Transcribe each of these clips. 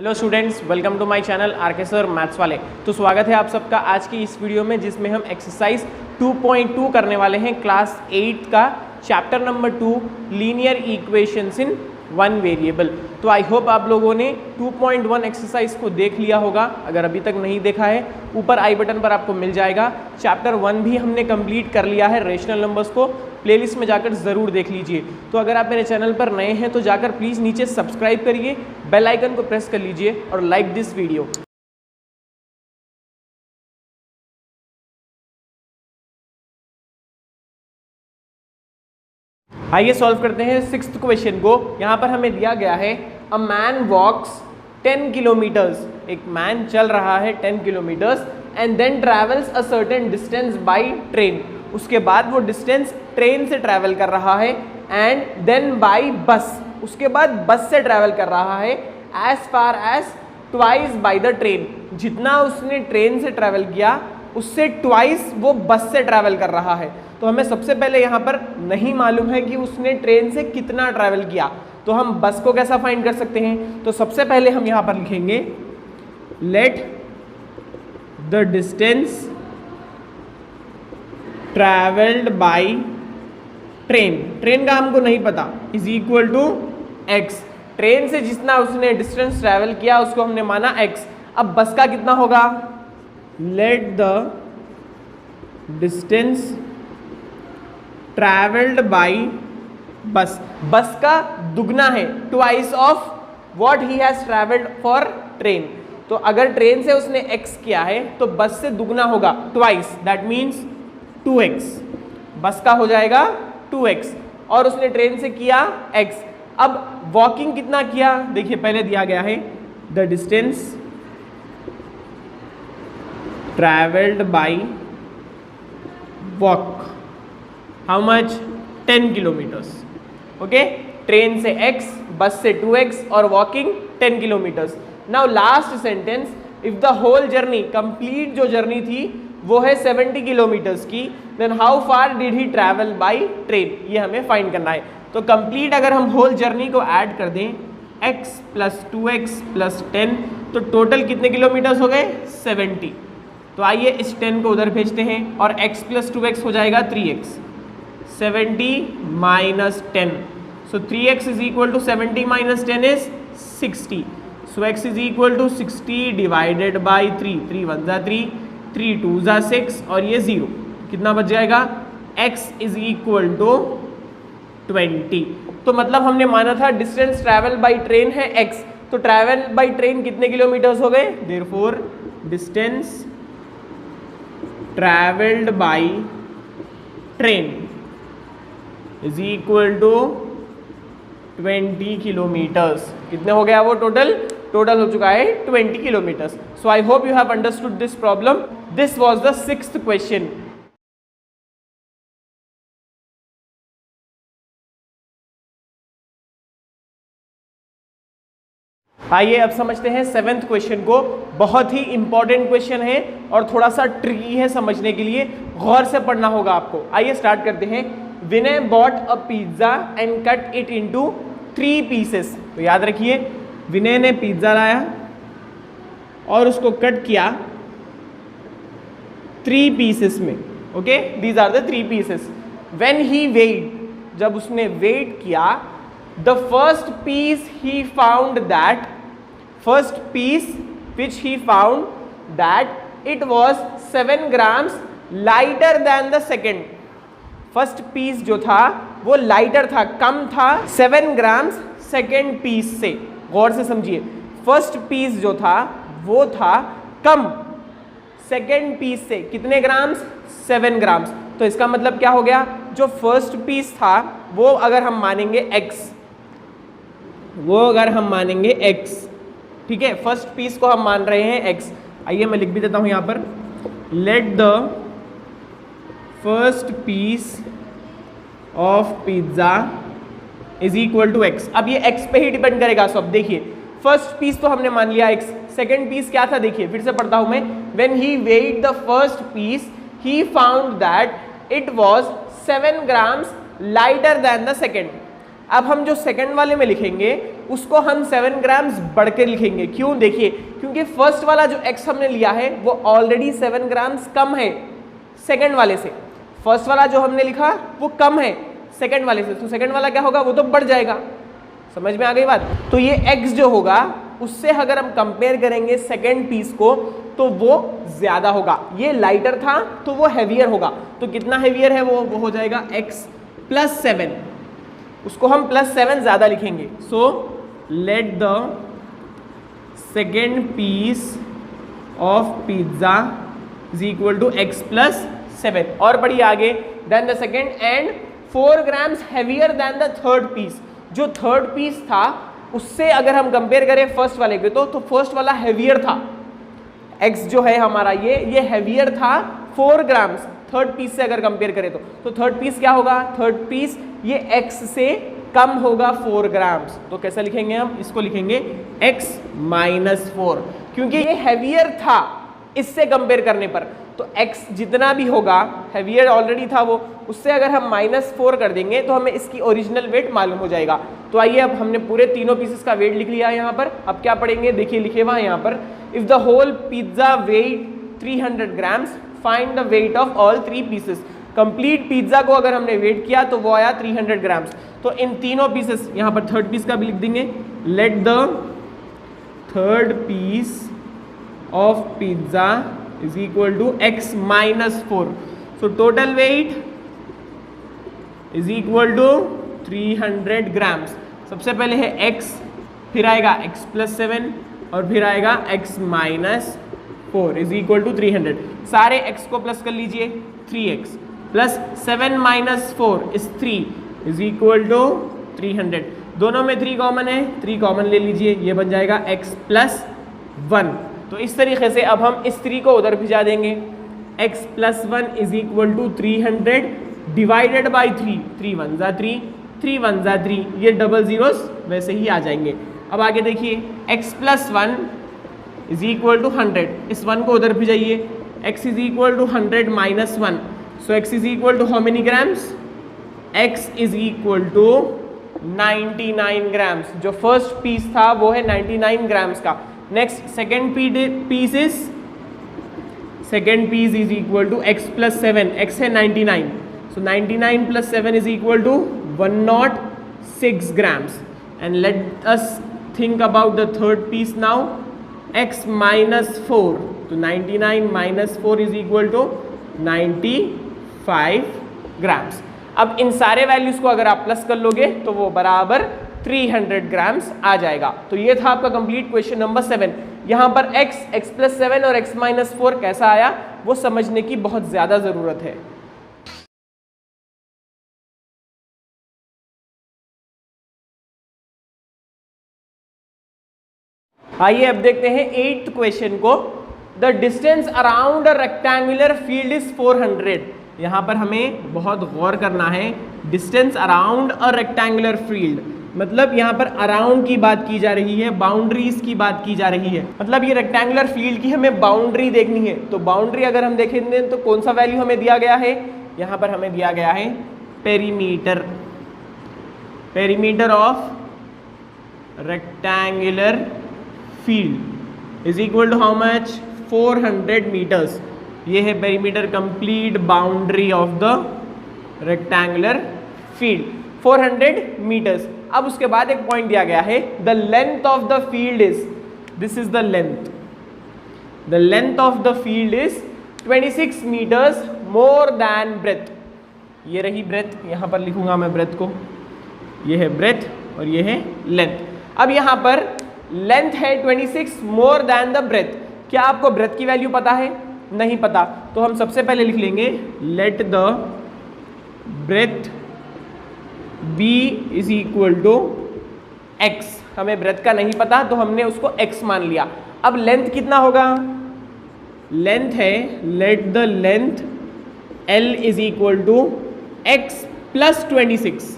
Hello students, welcome to my channel RK sir maths वाले। तो स्वागत है आप सबका आज की इस वीडियो में, जिसमें हम एक्सरसाइज 2.2 करने वाले हैं क्लास 8 का chapter number 2 linear equations in one variable. तो आई होप आप लोगों ने 2.1 एक्सरसाइज को देख लिया होगा। अगर अभी तक नहीं देखा है, ऊपर आई बटन पर आपको मिल जाएगा। चैप्टर 1 भी हमने कंप्लीट कर लिया है, रेशनल नंबर्स को प्लेलिस्ट में जाकर ज़रूर देख लीजिए। तो अगर आप मेरे चैनल पर नए हैं तो जाकर प्लीज़ नीचे सब्सक्राइब करिए, बेल आइकन को प्रेस कर लीजिए और लाइक दिस वीडियो। आइए सॉल्व करते हैं 6th क्वेश्चन को। यहाँ पर हमें दिया गया है अ मैन वॉक्स 10 किलोमीटर्स। एक मैन चल रहा है 10 kilometres and then travels a certain distance by train. उसके बाद वो डिस्टेंस ट्रेन से ट्रैवल कर रहा है एंड देन बाय बस। उसके बाद बस से ट्रैवल कर रहा है as far as twice by the train. जितना उसने ट्रेन से ट्रैवल किया उससे ट्वाइस वो बस से ट्रैवल कर रहा है। तो हमें सबसे पहले यहाँ पर नहीं मालूम है कि उसने ट्रेन से कितना ट्रैवल किया, तो हम बस को कैसा फाइंड कर सकते हैं। तो सबसे पहले हम यहाँ पर लिखेंगे let the distance travelled by train, train का हमको नहीं पता, is equal to x. Train से जितना उसने डिस्टेंस ट्रैवल किया उसको हमने माना एक्स। अब बस का कितना होगा, late the distance travelled bye बस। बस का दुगना है, twice of what he has travelled for train. तो अगर ट्रेन से उसने x किया है तो बस से दुगना होगा, ट्वाइस, दैट मीन्स 2x। बस का हो जाएगा 2x और उसने ट्रेन से किया x। अब वॉकिंग कितना किया, देखिए पहले दिया गया है the distance travelled by walk, how much, 10 kilometres. Okay, train से x, बस से 2x और walking 10 kilometres. Now last sentence, if the whole journey, complete जो जर्नी थी वो है 70 किलोमीटर्स की, then how far did he travel by train, ये हमें फाइंड करना है। तो कंप्लीट अगर हम होल जर्नी को ऐड कर दें x प्लस 2x प्लस 10, तो टोटल कितने किलोमीटर्स हो गए, 70। तो आइए इस 10 को उधर भेजते हैं और x प्लस 2x हो जाएगा 3x। 70 minus 10, so 3x is equal to 70 minus 10 is 60। So x is equal to 60 divided by 3, 3 1 जा 3, 3 2 जा 6 और ये 0, कितना बच जाएगा, x इज इक्वल टू 20। तो मतलब हमने माना था डिस्टेंस ट्रैवल बाई ट्रेन है x, तो ट्रैवल बाई ट्रेन कितने किलोमीटर्स हो गए, therefore distance travelled by train is equal to 20 kilometres. कितने हो गया वो टोटल हो चुका है 20 kilometres. So I hope you have understood this problem. This was the 6th question. आइए अब समझते हैं 7th क्वेश्चन को। बहुत ही इंपॉर्टेंट क्वेश्चन है और थोड़ा सा ट्रिकी है समझने के लिए, गौर से पढ़ना होगा आपको। आइए स्टार्ट करते हैं। Vinay bought a pizza and cut it into 3 pieces. तो याद रखिए, विनय ने पिज्जा लाया और उसको कट किया 3 पीसेस में। Okay, these are the 3 pieces. When he weight, जब उसने वेट किया, the first piece he found that, first piece which he found that it was 7 grams lighter than the second. First piece जो था वो lighter था, कम था 7 grams second piece से। गौर से समझिए, फर्स्ट पीस जो था वो था कम सेकेंड पीस से, कितने ग्राम्स, 7 grams। तो इसका मतलब क्या हो गया, जो फर्स्ट पीस था वो अगर हम मानेंगे x, ठीक है, फर्स्ट पीस को हम मान रहे हैं x। आइए मैं लिख भी देता हूं यहां पर, let the first piece of pizza is equal to x। अब ये x पे ही डिपेंड करेगा। सो अब देखिए, फर्स्ट पीस तो हमने मान लिया x, सेकेंड पीस क्या था, देखिए फिर से पढ़ता हूं मैं। When he weight the first piece he found that it was 7 grams lighter than the second. अब हम जो सेकंड वाले में लिखेंगे उसको हम 7 ग्राम्स बढ़ के लिखेंगे। क्यों? देखिए, क्योंकि फर्स्ट वाला जो x हमने लिया है वो ऑलरेडी 7 ग्राम्स कम है सेकंड वाले से। फर्स्ट वाला जो हमने लिखा वो कम है सेकंड वाले से, तो सेकंड वाला क्या होगा, वो तो बढ़ जाएगा। समझ में आ गई बात? तो ये x जो होगा उससे अगर हम कंपेयर करेंगे सेकंड पीस को तो वो ज्यादा होगा। ये लाइटर था तो वो हैवियर होगा। तो कितना हैवियर है वो हो जाएगा x प्लस 7, उसको हम प्लस 7 ज्यादा लिखेंगे। So let the second piece of pizza is equal to x plus 7। और बढ़िए आगे, then the second and 4 grams heavier than the third piece. जो थर्ड पीस था उससे अगर हम कंपेयर करें फर्स्ट वाले के तो फर्स्ट वाला हैवियर था। x जो है हमारा ये हैवियर था 4 ग्राम्स थर्ड पीस से अगर कंपेयर करें तो थर्ड पीस क्या होगा, थर्ड पीस ये x से कम होगा 4 ग्राम्स। तो कैसा लिखेंगे हम इसको, लिखेंगे x माइनस 4, क्योंकि ये हैवियर था इससे कंपेयर करने पर। तो x जितना भी होगा, हैवियर ऑलरेडी था वो, उससे अगर हम -4 कर देंगे तो हमें इसकी ओरिजिनल वेट मालूम हो जाएगा। तो आइए, अब हमने पूरे तीनों पीसेस का वेट लिख लिया है यहाँ पर। अब क्या पढ़ेंगे, देखिए लिखे हुआ है यहाँ पर, if the whole pizza weight 300 grams find the weight of all 3 pieces. Complete pizza को अगर हमने वेट किया तो वो आया 300 ग्राम्स। तो इन तीनों पीसेस, यहाँ पर थर्ड पीस का भी लिख देंगे, let the third piece of pizza is equal to x minus 4. So total weight is equal to 300 grams. सबसे पहले है x, फिर आएगा x plus 7 और फिर आएगा x minus 4 is equal to 300। सारे x को प्लस कर लीजिए, 3x plus 7 minus 4 is 3 is equal to 300। दोनों में 3 कॉमन है, 3 कॉमन ले लीजिए, ये बन जाएगा x plus 1। तो इस तरीके से अब हम इस 3 को उधर भिजा देंगे। x plus 1 is equal to 300 divided by 3, 3 1 जा 3, 3 1 जा 3, ये डबल जीरोस वैसे ही आ जाएंगे। अब आगे देखिए, x plus 1 is equal to 100, इस 1 को उधर भिजाइए, x is equal to 100 minus 1, so x is equal to how many grams, x is equal to 99 grams. जो फर्स्ट पीस था वो है 99 ग्राम्स का। Next second piece is equal to x plus 7, x है 99, so 99 plus 7 is equal to 106 grams. And let us think about the third piece now, x minus 4, तो 99 minus 4 is equal to 95 grams. अब इन सारे values को अगर आप plus कर लोगे तो वो बराबर 300 ग्राम्स आ जाएगा। तो ये था आपका कंप्लीट क्वेश्चन नंबर 7। यहाँ पर x प्लस 7 और x माइनस 4 कैसा आया वो समझने की बहुत ज़्यादा ज़रूरत है। आइए अब देखते हैं 8th क्वेश्चन को। The distance around a rectangular field is 400। यहाँ पर हमें बहुत गौर करना है, distance around a rectangular field मतलब यहाँ पर अराउंड की बात की जा रही है, बाउंड्रीज की बात की जा रही है। मतलब ये रेक्टेंगुलर फील्ड की हमें बाउंड्री देखनी है। तो बाउंड्री अगर हम देखेंगे तो कौन सा वैल्यू हमें दिया गया है, यहाँ पर हमें दिया गया है perimeter, perimeter of rectangular field is equal to how much, 400 metres. ये है perimeter, complete boundary of the rectangular field 400 metres. अब उसके बाद एक पॉइंट दिया गया है, the length of the field is, this is the length, the length of the field is 26 metres more than breadth. ये रही ब्रेथ, यहाँ पर लिखूंगा मैं ब्रेथ को, ये है ब्रेथ और ये है लेंथ। अब यहाँ पर लेंथ है 26 मोर देन द ब्रेथ। क्या आपको ब्रेथ की वैल्यू पता है? नहीं पता। तो हम सबसे पहले लिख लेंगे let the breadth B is equal to x। हमें ब्रेथ का नहीं पता तो हमने उसको x मान लिया। अब लेंथ कितना होगा? लेंथ है, let the length L is equal to x plus 26।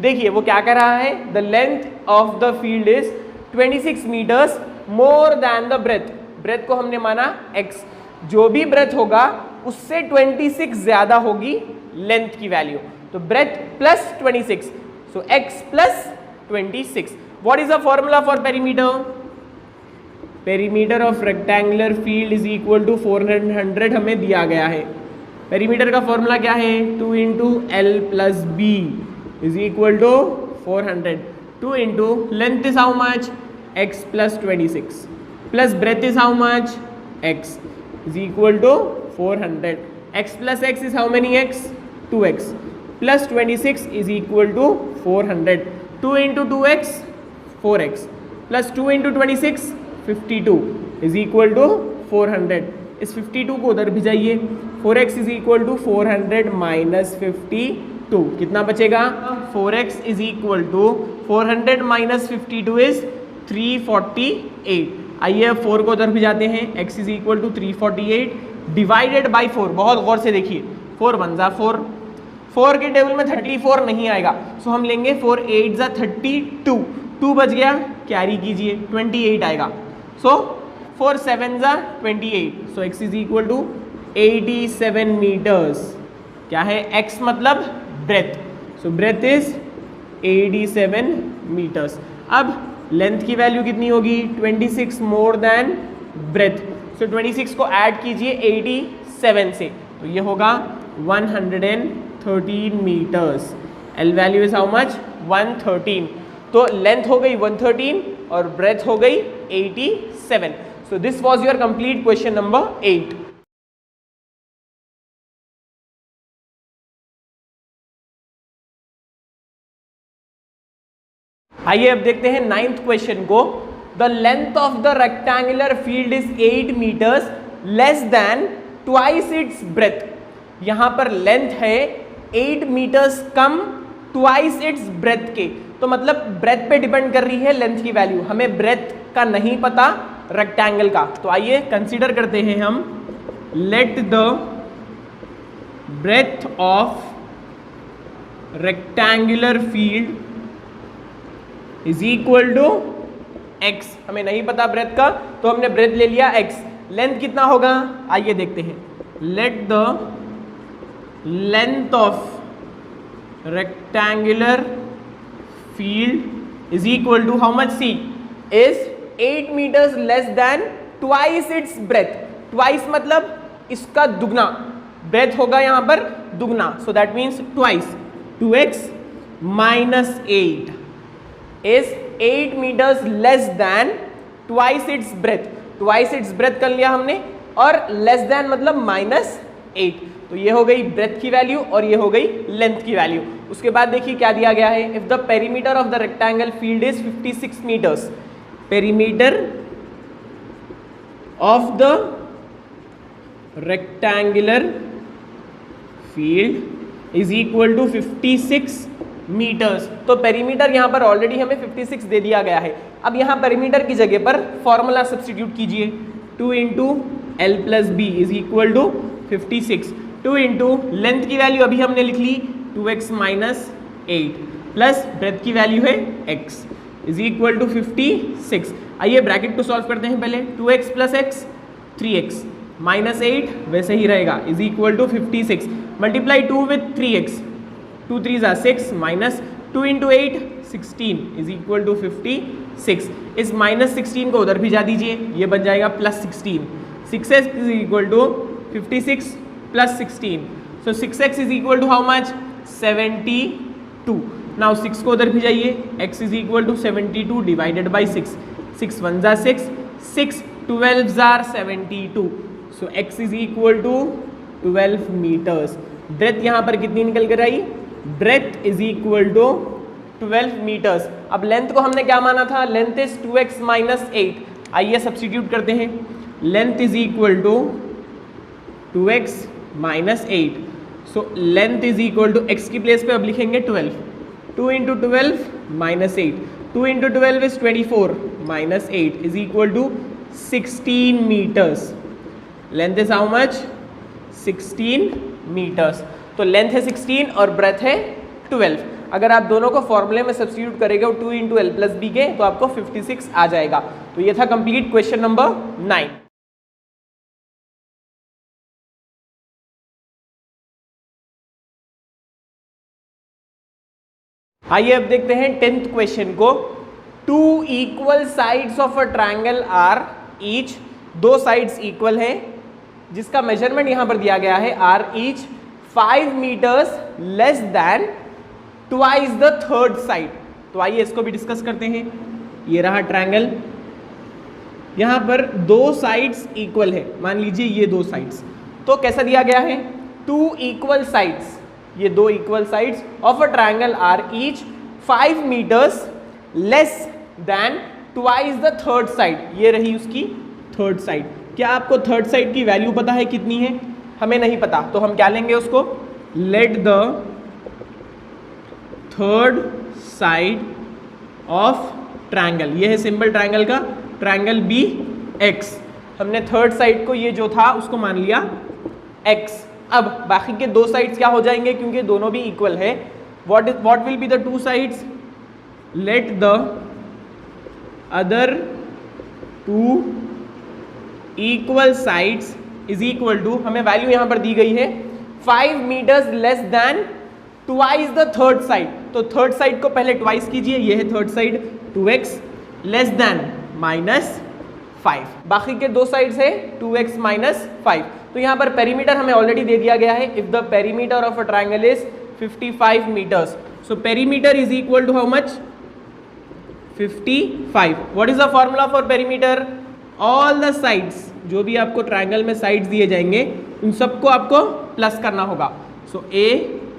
देखिए वो क्या कह रहा है, the length of the field is 26 metres more than the breadth. Breadth को हमने माना x, जो भी ब्रेथ होगा उससे 26 ज्यादा होगी लेंथ की वैल्यू। तो breath plus 26, So x plus 26. What is the formula for perimeter? Perimeter of rectangular field is equal to 400 हमें दिया गया है. Perimeter का formula क्या है? 2 into L plus B is equal to 400. 2 into length is how much? X plus 26 plus breadth is how much? X is equal to 400. X plus x is how many x? 2x plus 26 is equal to 400. 2 into 2x 4x plus 2 into 26 52 is equal to 400. इस 52 को उधर भिजाइए. 4x is equal to 400 minus 52. कितना बचेगा? 4x is equal to 400 minus 52 is 348. आइए अब 4 को उधर भिजाते हैं. x is equal to 348 divided by 4. बहुत गौर से देखिए. 4 1 जा 4. 4 के टेबल में 34 नहीं आएगा, सो हम लेंगे 4 8 जा 32. 2 बच गया, कैरी कीजिए 28 आएगा. सो 4 7 जा 28. So x is equal to 87 metres. क्या है? x मतलब breadth. So breadth is 87 metres. अब लेंथ की वैल्यू कितनी होगी? 26 मोर देन ब्रेथ. सो 26 को ऐड कीजिए 87 से, तो ये होगा 113 metres. L value is how much? 113. तो लेंथ हो गई 113 और ब्रेथ हो गई 87. So this was your complete question number 8. आइए अब देखते हैं 9th क्वेश्चन को. The length of the rectangular field is 8 metres less than twice its breadth. यहां पर लेंथ है 8 मीटर्स कम ट्वाइस इट्स ब्रेथ के. तो मतलब ब्रेथ पे डिपेंड कर रही है लेंथ की वैल्यू. हमें ब्रेथ का नहीं पता, रेक्टेंगल का. तो आइए कंसीडर करते हैं हम. Let the breadth of rectangular field is equal to x. हमें नहीं पता ब्रेथ का, तो हमने ब्रेथ ले लिया x. लेंथ कितना होगा? आइए देखते हैं. Let the length of rectangular field is equal to how much? See is 8 metres less than twice its breadth. Twice मतलब इसका दुगना. ब्रेथ होगा यहां पर दुगना, so that means twice. 2x minus 8 is 8 meters less than twice its breadth. twice its breadth कर लिया हमने, और less than मतलब -8. तो ये हो गई ब्रेथ की वैल्यू और ये हो गई लेंथ की वैल्यू. उसके बाद देखिए क्या दिया गया है. If the perimeter of the rectangle field is 56 metres. Perimeter of the rectangular field is equal to 56 metres. तो पेरीमीटर यहां पर ऑलरेडी हमें 56 दे दिया गया है. अब यहां पेरीमीटर की जगह पर फॉर्मूला सब्स्टिट्यूट कीजिए. 2 into L plus B is equal to 56. 2 into length की वैल्यू अभी हमने लिख ली 2x माइनस 8 प्लस ब्रेथ की वैल्यू है x इज इक्वल टू 56. आइए ब्रैकेट को सॉल्व करते हैं पहले. 2x plus x 3x minus 8 वैसे ही रहेगा is equal to 56. Multiply 2 with 3x. 2 3 are 6 minus 2 into 8 16 is equal to 56. इस माइनस 16 को उधर भिजा दीजिए, ये बन जाएगा plus 16. 6x is equal to 56 plus 16. So 6x is equal to how much? 72. Now 6 को उधर भिजाइए. x is equal to 72 divided by 6. 6 1 जा 6, 6 12 जार 72. So x is equal to 12 metres. Breadth यहाँ पर कितनी निकल कर आई? Breadth is equal to 12 metres. अब लेंथ को हमने क्या माना था? Length is 2x minus 8. आइए सब्स्टिट्यूट करते हैं. Length is equal to 2x minus 8. So length is equal to x की प्लेस पे अब लिखेंगे 12. 2 into 12 minus 8. 2 into 12 is 24 minus 8 is equal to 16 metres. Length is how much? 16 metres. तो length है 16 और ब्रेथ है 12. अगर आप दोनों को फॉर्मूले में सब्स्टिट्यूट करेंगे 2 इंटू एल प्लस बी के, तो आपको 56 आ जाएगा. तो ये था कंप्लीट क्वेश्चन नंबर 9. आइए अब देखते हैं 10th क्वेश्चन को। Two equal sides of a triangle are each, दो साइड्स इक्वल हैं जिसका मेजरमेंट यहां पर दिया गया है are each 5 metres less than twice the third side. तो आइए इसको भी डिस्कस करते हैं। ये रहा ट्रायंगल, यहां पर दो साइड्स इक्वल है, मान लीजिए ये दो साइड्स, तो कैसा दिया गया है, टू इक्वल साइड्स, ये दो equal sides of a triangle are each 5 metres less than twice the third side. ये रही उसकी थर्ड साइड। क्या आपको थर्ड साइड की वैल्यू पता है कितनी है? हमें नहीं पता, तो हम क्या लेंगे उसको, late the third side of triangle, ये है सिंबल ट्रायंगल का, ट्रायंगल बी एक्स। हमने थर्ड साइड को, ये जो था उसको मान लिया एक्स। अब बाकी के दो साइड्स क्या हो जाएंगे, क्योंकि दोनों भी इक्वल है। What will be the two sides, let the other two equal sides is equal to, हमें वैल्यू यहां पर दी गई है 5 metres less than twice the third side. तो थर्ड साइड को पहले ट्वाइस कीजिए, ये है third side 2x less than -5। बाकी के दो साइड्स है 2x -5। तो यहां पर पेरीमीटर हमें ऑलरेडी दे दिया गया है। If the perimeter of a triangle is 55 metres, so perimeter is equal to how much, 55। What is the formula for perimeter, all the sides, जो भी आपको ट्रायंगल में साइड्स दिए जाएंगे उन सबको आपको प्लस करना होगा। So a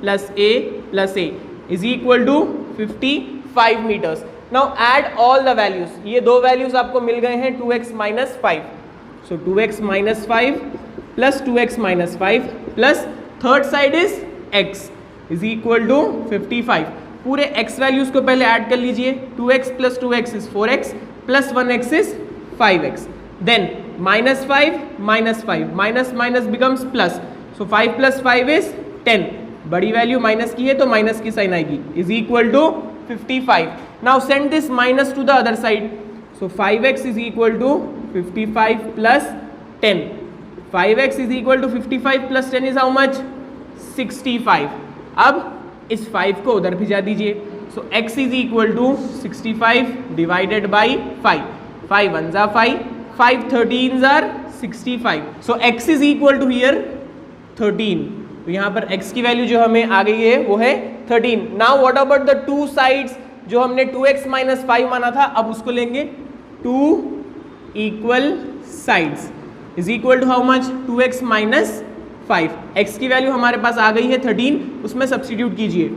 plus a plus a is equal to 55 metres. Now add all the values, ये दो वैल्यूज आपको मिल गए हैं 2x -5। So 2x -5 plus 2x -5 plus third side is x is equal to 55। पूरे x वैल्यूज को पहले add कर लीजिए, 2x plus 2x is 4x plus 1x is 5x। Then -5 -5 minus minus becomes plus, so 5 plus 5 is 10। बड़ी value minus की है तो minus की साइन आएगी, is equal to 55। Now send this minus to the other side, so 5x is equal to 55 plus 10। 5x is equal to 55 plus 10 is how much, 65। अब इस 5 को उधर भिजा दीजिए, so x is equal to 65 divided by 5। 5 1 जा 5, 5 13 are 65। So x is equal to here 13। तो यहाँ पर x की वैल्यू जो हमें आ गई है वो है 13। Now what about the two sides, जो हमने 2x -5 माना था, अब उसको लेंगे, two equal sides is equal to how much, 2x -5। x की वैल्यू हमारे पास आ गई है 13, उसमें सब्सटीट्यूट कीजिए,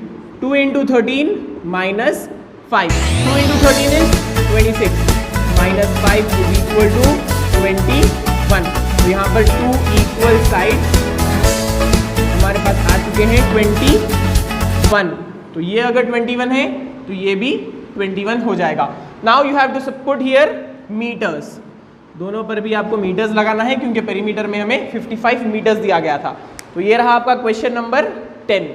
2 × 13 -5, 2 × 13 इज 26 -5 इज इक्वल टू 21। तो यहाँ पर टू इक्वल साइड्स हमारे पास आ चुके हैं 21। तो ये अगर 21 है तो ये भी 21 हो जाएगा। Now you have to put here metres, दोनों पर भी आपको मीटर्स लगाना है क्योंकि पेरीमीटर में हमें 55 मीटर्स दिया गया था। तो ये रहा आपका क्वेश्चन नंबर 10।